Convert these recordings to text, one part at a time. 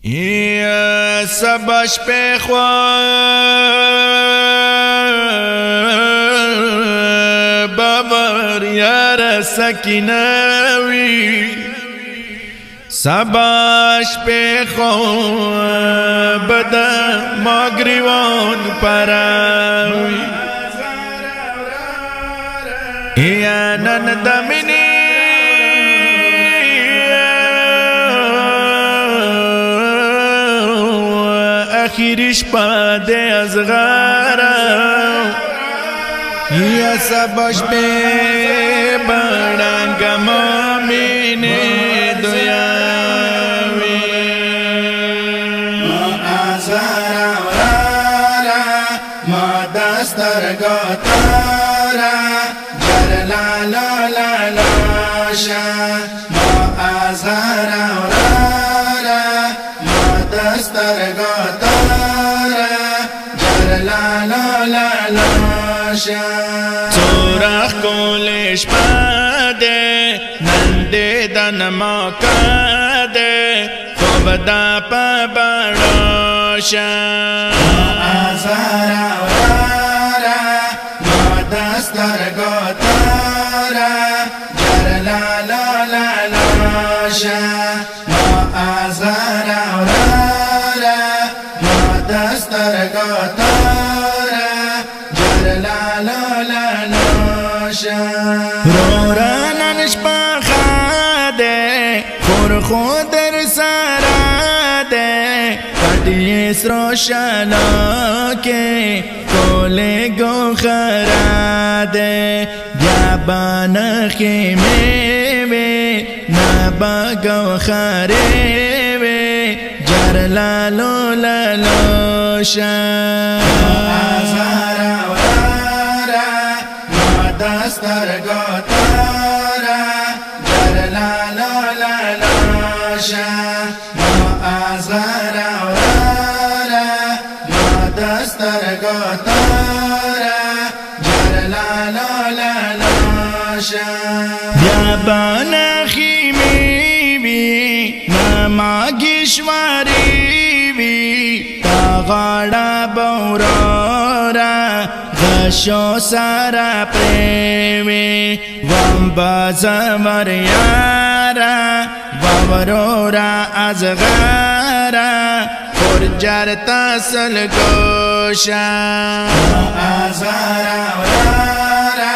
یا سباش پیخوا باور یار سکینوی سباش پیخوا بدا ماگریوان پراوی یا نندمینی آخریش پاده از غارم یا سباش به بڑنگ مامین دویاوی ما آزارا ورارا ما دستر گتارا جرلا لالا لاشا ما آزارا ورارا ما دستر گتارا جرلا لالا لاشا سوراخ کولش پاده ننده دن مکاده خوب دا پا بڑوشا آزارا ورارا ما دستر گتارا جرلا لالا لاشا ما آزارا ورارا ما دستر گتارا جرلا لالا لاشا رورانش پخاده خور خودر سراده پدیس روشنا که کل گو خراده بیابان خیمه وی نبا گو خره وی جرلا لولا لوشا آزارا ورارا ما دستر گتارا جرلا لالا لاشا ما آزارا ورارا ما دستر گتارا جرلا لالا لاشا بیابان خیمی وی نماگیشواری وی تا غاڑا بورورا غشو سارا پریوی وم بازمر یارا وورورا از غارا خرجر تاسل گوشا آزارا ورارا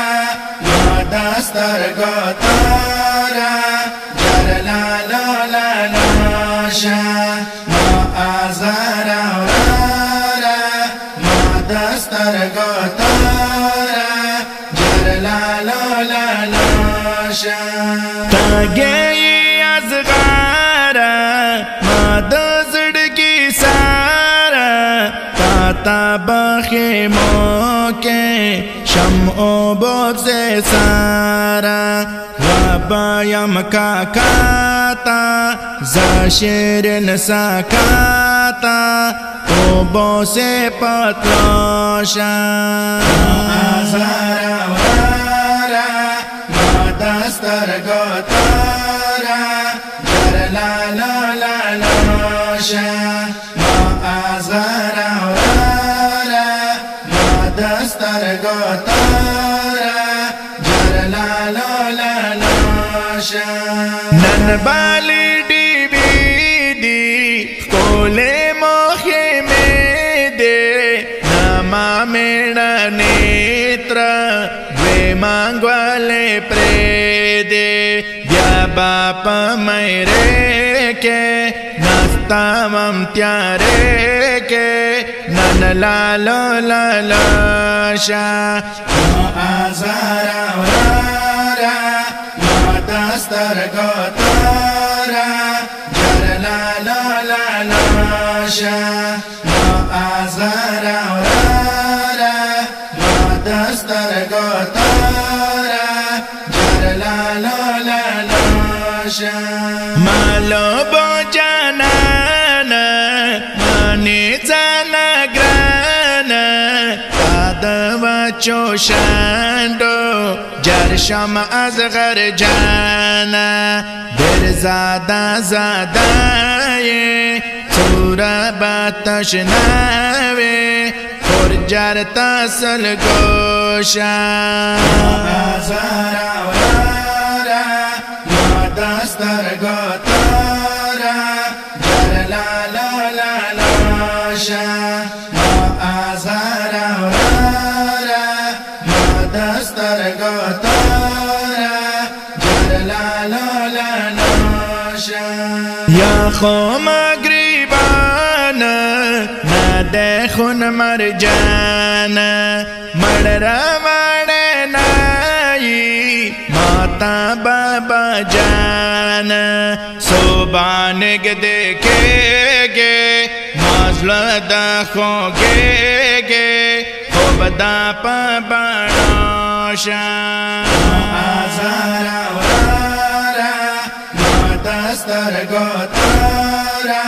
ما دستر گتارا جرلا لالا لاشا ما آزارا ورارا ما دستر گتارا جرلا لالا لاشا تاگئی از غارا ما دزڑکی سارا تا بخیموں کے شمع بوت سے سارا وبایم کا کاتا زاشرن ساکاتا اوبو سے پتلوشا آزارا ورارا ما دستر گتارا جرلا لالا لاشا ما آزارا ورارا ما دستر گتارا جرلا لالا لاشا نن بالی ڈی بی دی کولے موخی میں دے ناما میڑا نیترا دوے مانگوالے پرے دے بیا باپا میرے کے نستا ممتیارے کے نن لالو لالاشا آزارا ورارا ما دستر گتارا جرلا لالا لاشا ما آزارا ورارا ما دستر گتارا جرلا لالا لاشا مالو بو جانانا مانی زانا گرانا دادوا چوشندو جرشم از غر جانا در زادا زادای تو تورا باتشناوی خورجر تاسل گوشا آزارا ورارا ما دستر گوتارا جرلالا لالاشا ما آزارا ورارا ما دستر گوتارا جرلالا لالاشا یا خو مغربانا نده خون مرجانا مڑرا مڑنائی ماتا بابا جانا صوبانگ دیکھے گے مازلہ دا خوگے گے خوب دا پا بڑاشا آزارا ورارا ما دستر گوتارا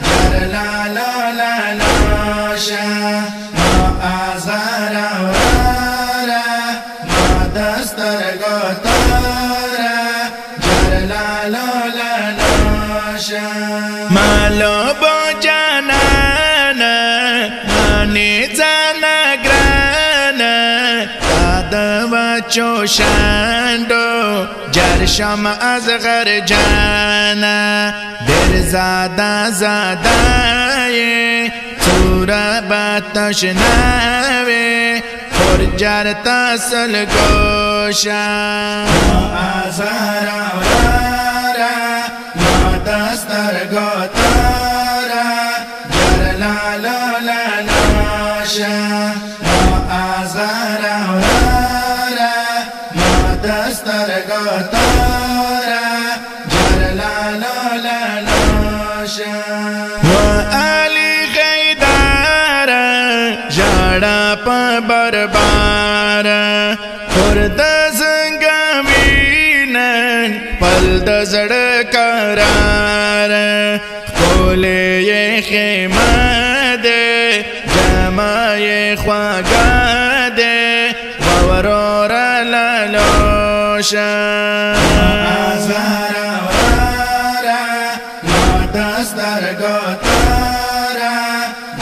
جرلالا لالاشا ما آزارا ورارا ما دستر گوتارا جرلالا لالاشا مالو بو جانانا مانی زانا گرانا دادوا چوشاندو جرشم از غر جانا در زادا زادای تورا باتشناوی خورجر تاسل گوشا آزارا ورارا ما دستر گوتارا جرلالا لالاشا ما آزارا ورارا ما دستر گوتارا جرلالا لالاشا و آلی خیدارا جاڑا پا بربارا خورد زنگوینن پل دزڑ کرارا کولی خیمہ دے جمعی خواگا دے وورورا لالوشا آزارا ورارا ما دستر گوتارا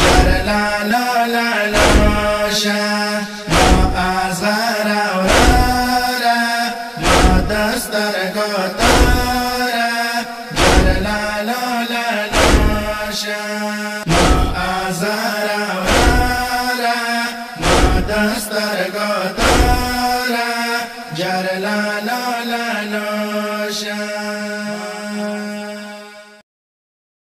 جرلالا لالاشا ما آزارا ورارا ما دستر گوتارا جرلالا لالاشا ما آزارا ورارا ما دستر گوتارا